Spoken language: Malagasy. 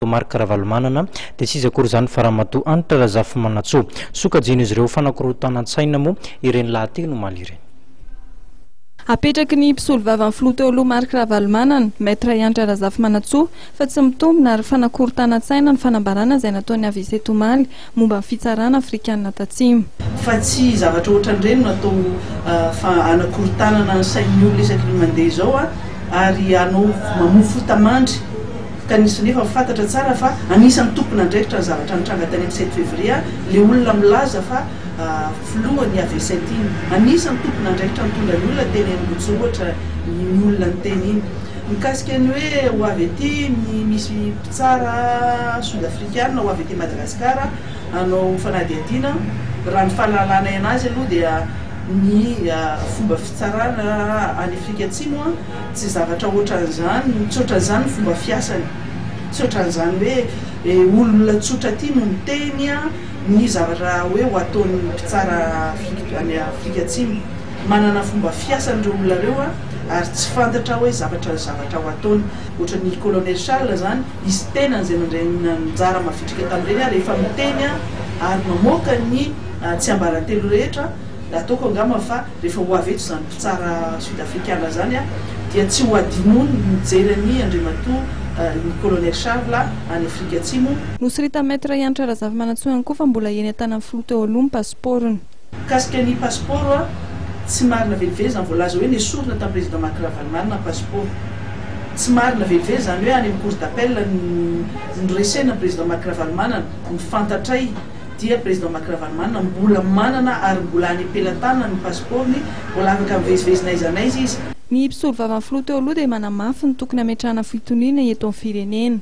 Marc Ravalomanana dia tsy izy akory izany fa ramatoa Anitra Razafy Manatsoa sokajina izy ireo fanakorotana-tsaina moa ireny lahateny no maly ireny. Apetraky ny mpisolo vava amin'ny filoha teo aloha Marc Ravalomanana, Maître Anitra Razafy Manatsoa fa tsy mitombina ary fanakorotana-tsaina ny fanambarana izay nataony AVC Tomaly momba ny fitsarana afrikanina tatsimo. Fa tsy zavatra ohatran'ireny natao anakorontanana ny sain'ny olona isaky ny mandeha izao ary anao mamofo tamandry. Kanefa fantatra tsara fa anisan'ny tompona andraikitra ny zavatra nitranga tany amin'ny 7 février le olona milaza fa filohan'ny AVC iny anisan'ny tompona andraikitra nitondra ny olona teny Ambotso ohatra ny olona ny teny iny mikasika ny hoe ho avy ety misy mpitsara sud-afrikanina ho avy ety Madagasikara anao fanadihadiana raha ny fahalalana anazy aloha dia ny fomba fitsarana any Afrika Atsimo tsy zavatra ohatran'izany, tsy ohatran'izany ny fomba fiasany, tsy ohatran'izany hoe olona tsotra ty no miteny ny zavatra hoe ho ataon'ny mpitsara any Afrika Atsimo. Manana fomba fiasan'ireo olona ireo ary tsy fantatra hoe zavatra ho ataony. Ohatran'ny colonel Charles zany izy tena izay mandray njara mavitrika tamin'ireny rehefa miteny ary mamoaka ny tsy ambarantelo rehetra. Ataoko angamba fa rehefa ho avy eto izany mpitsara sud-afrikanina zany dia tsy ho adinony mijery andriamatoa ny colonel Charles any Afrika Atsimo. Nosirita Maître Anitra Razafy Manatsoa ihany koa fa mbola eny an-tanan'ny filoha teo aloha ny pasiporony. Kasika ny pasiporo tsy marina velively zany voalaza hoe nesorina tamin'ny président Marc Ravalomanana pasiporo. Tsy marina velively zany hoe any amin'ny cour d'appel noresena président Marc Ravalomanana ny fantatray dia président Marc Ravalomanana mbola manana ary mbola any ampelantanana ny pasiporony mbola afaka mivezivezina aiza n'aiza izy. Ny mpisolo vava amin'ny filoha teo aloha dia manamafy ny tokony hametrahana fitoniana eto amin'ny firenena.